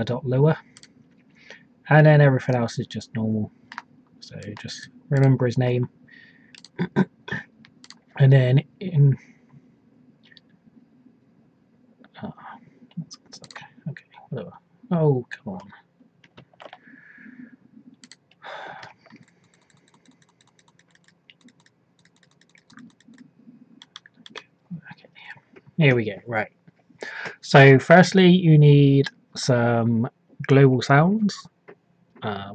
dot lure, and then everything else is just normal. So just remember his name, and then in okay, whatever. Oh, come on. Okay. Here we go. Right. So firstly, you need some global sounds.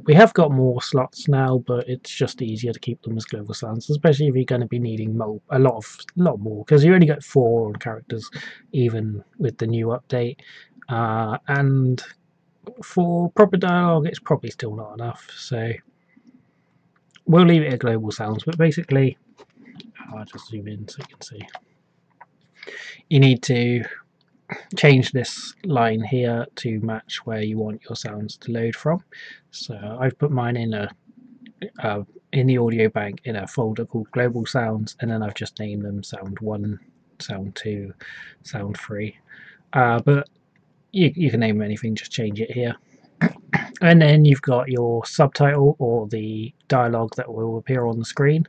We have got more slots now, but it's just easier to keep them as global sounds, especially if you're going to be needing a lot more, because you only get 4 on characters, even with the new update. And for proper dialogue, it's probably still not enough. So we'll leave it at global sounds. But basically, I'll just zoom in so you can see. You need to change this line here to match where you want your sounds to load from. So I've put mine in in the audio bank in a folder called global sounds, and then I've just named them sound 1, sound 2, sound 3. But you can name anything, just change it here. And then you've got your subtitle, or the dialogue that will appear on the screen.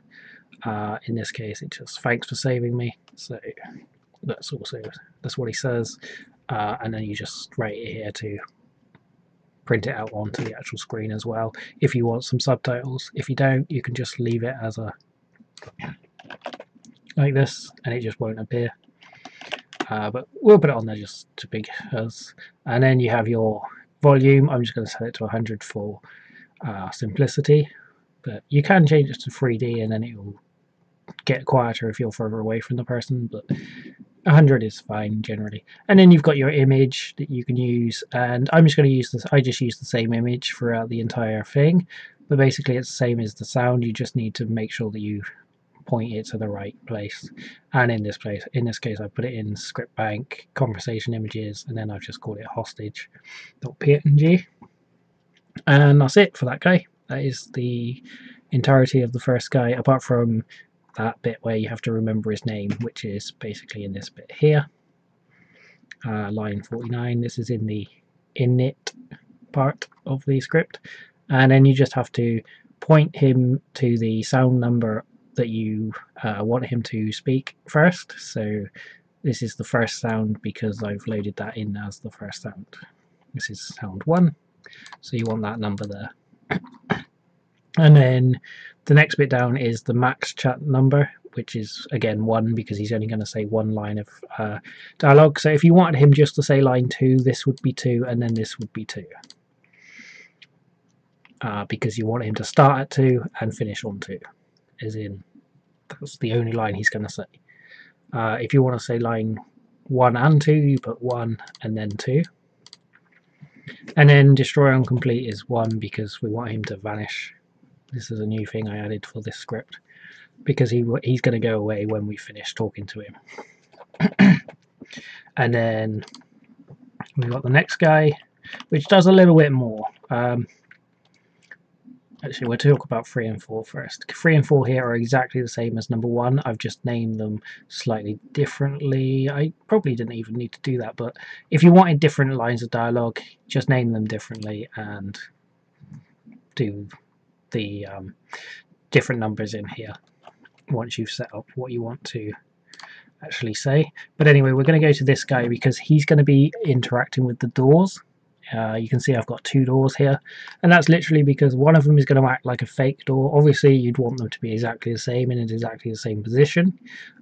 In this case, it's just "thanks for saving me." So that's what he says. And then you just write it here to print it out onto the actual screen as well if you want some subtitles. If you don't, you can just leave it as a like this, and it just won't appear. But we'll put it on there just to because. And then you have your volume. I'm just going to set it to 100 for simplicity, but you can change it to 3D, and then it will get quieter if you're further away from the person, but 100 is fine generally. And then you've got your image that you can use, and I'm just going to use this. I just use the same image throughout the entire thing, but basically it's the same as the sound. You just need to make sure that you point it to the right place. And in this case, I put it in script bank, conversation images, and then I've just called it hostage.png. And that's it for that guy. That is the entirety of the first guy, apart from that bit where you have to remember his name, which is basically in this bit here. Line 49, this is in the init part of the script. And then you just have to point him to the sound number that you want him to speak first. So this is the first sound because I've loaded that in as the first sound. This is sound 1, so you want that number there. And then the next bit down is the max chat number, which is again 1 because he's only going to say 1 line of dialogue. So if you wanted him just to say line 2, this would be 2, and then this would be 2. Because you want him to start at 2 and finish on 2, as in that's the only line he's going to say. If you want to say line 1 and 2, you put 1 and then 2. And then destroy on complete is 1 because we want him to vanish. This is a new thing I added for this script because he's going to go away when we finish talking to him. And then we've got the next guy, which does a little bit more. Actually, we'll talk about 3 and 4 first. 3 and 4 here are exactly the same as number 1. I've just named them slightly differently. I probably didn't even need to do that, but if you wanted different lines of dialogue, just name them differently and do the different numbers in here once you've set up what you want to actually say. But anyway, we're going to go to this guy because he's going to be interacting with the doors. You can see I've got 2 doors here, and that's literally because one of them is going to act like a fake door. Obviously you'd want them to be exactly the same and in exactly the same position,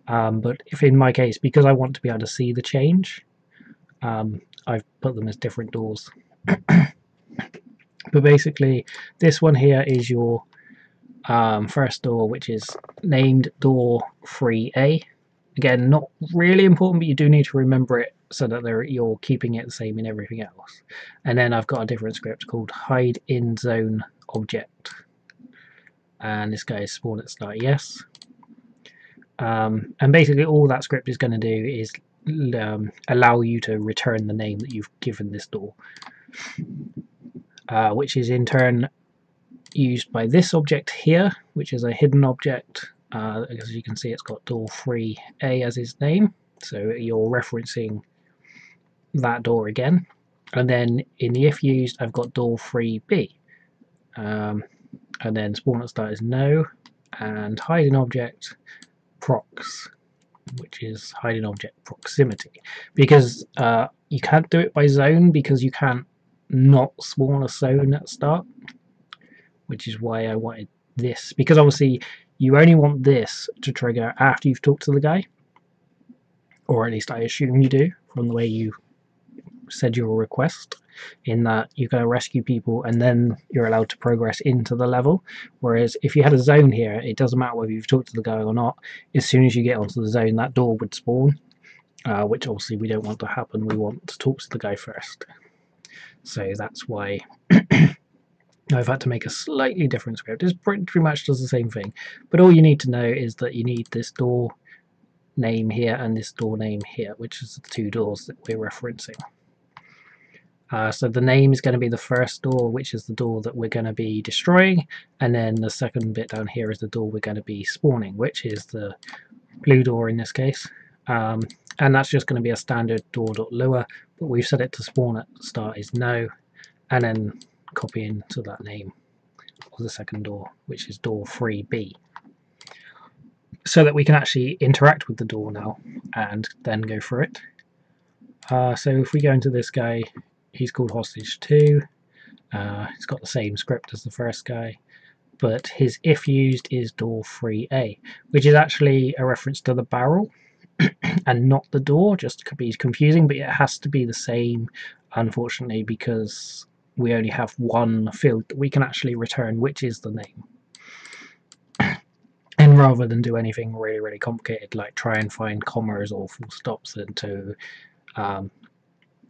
but if in my case, because I want to be able to see the change, I've put them as different doors. But basically this one here is your first door, which is named door 3A. Again, not really important, but you do need to remember it so that you're keeping it the same in everything else. And then I've got a different script called hide in zone object, and this guy is spawned at start yes. And basically all that script is going to do is allow you to return the name that you've given this door, which is in turn used by this object here, which is a hidden object. As you can see, it's got door 3A as its name, so you're referencing that door again. And then in the if used, I've got door 3B. And then spawn at start is no, and hiding object prox, which is hiding object proximity, because you can't do it by zone, because you can't not spawn a zone at start, which is why I wanted this, because obviously you only want this to trigger after you've talked to the guy, or at least I assume you do from the way you said your request, in that you go rescue people and then you're allowed to progress into the level. Whereas if you had a zone here, it doesn't matter whether you've talked to the guy or not, as soon as you get onto the zone that door would spawn, which obviously we don't want to happen. We want to talk to the guy first, so that's why I've had to make a slightly different script. It pretty much does the same thing, but all you need to know is that you need this door name here and this door name here, which is the two doors that we're referencing. So the name is going to be the first door, which is the door that we're going to be destroying, and then the second bit down here is the door we're going to be spawning, which is the blue door in this case. And that's just going to be a standard door.lua, but we've set it to spawn at the start is no, and then copy into that name of the second door, which is door 3B, so that we can actually interact with the door now and then go through it. So if we go into this guy, he's called hostage 2. It's got the same script as the first guy, but his if used is door 3A, which is actually a reference to the barrel and not the door, just to be confusing, but it has to be the same, unfortunately, because we only have one field that we can actually return, which is the name. And rather than do anything really complicated, like try and find commas or full stops and to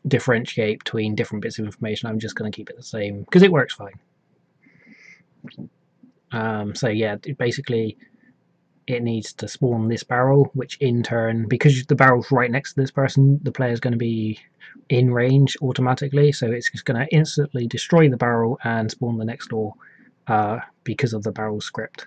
differentiate between different bits of information, I'm just going to keep it the same because it works fine. So yeah, basically it needs to spawn this barrel, which in turn, because the barrel's right next to this person, the player's going to be in range automatically, so it's just going to instantly destroy the barrel and spawn the next door because of the barrel script.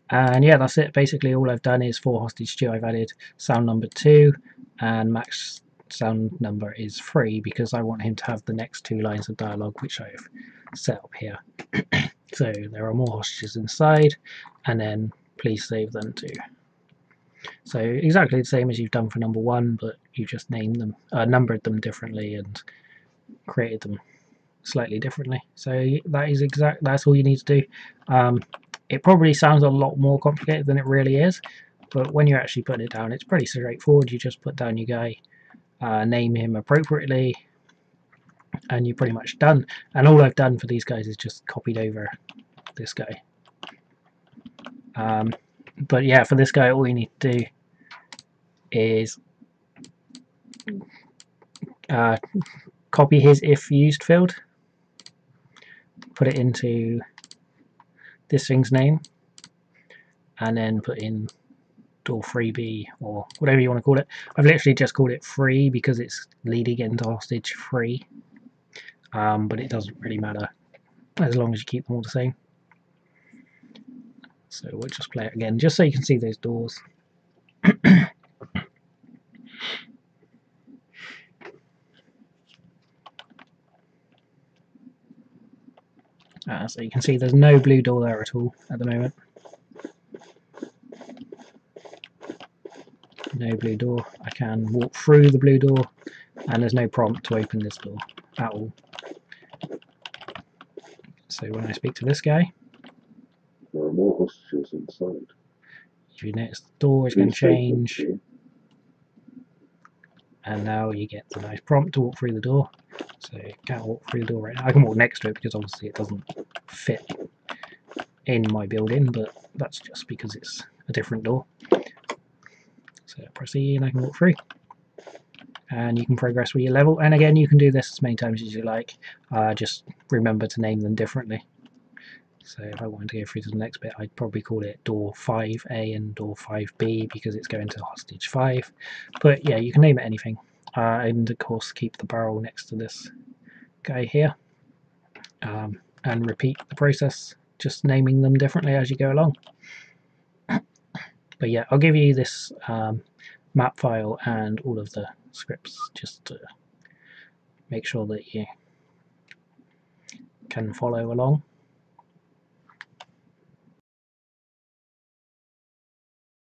And yeah, that's it. Basically all I've done is for hostage 2 I've added sound number 2, and max sound number is 3 because I want him to have the next 2 lines of dialogue, which I've set up here. So there are more hostages inside, and then please save them too. So exactly the same as you've done for number 1, but you just named them, numbered them differently and created them slightly differently. So that is that's all you need to do. It probably sounds a lot more complicated than it really is, but when you're actually putting it down, it's pretty straightforward. You just put down your guy, name him appropriately, and you're pretty much done. And all I've done for these guys is just copied over this guy. But yeah, for this guy, all you need to do is copy his if used field, put it into this thing's name, and then put in door 3B or whatever you want to call it. I've literally just called it 3 because it's leading into hostage 3, but it doesn't really matter as long as you keep them all the same. So we'll just play it again just so you can see those doors. So you can see there's no blue door there at all at the moment. No blue door. I can walk through the blue door, and there's no prompt to open this door at all. So when I speak to this guy, there are more hostages inside. If you notice, the door is going to change, and now you get the nice prompt to walk through the door. So you can't walk through the door right now. I can walk next to it because obviously it doesn't fit in my building, but that's just because it's a different door. So press E and I can walk through. And you can progress with your level, and again you can do this as many times as you like, just remember to name them differently. So if I wanted to go through to the next bit, I'd probably call it door 5A and door 5B because it's going to hostage 5, but yeah, you can name it anything, and of course keep the barrel next to this guy here, and repeat the process, just naming them differently as you go along. But yeah, I'll give you this map file and all of the scripts, just to make sure that you can follow along.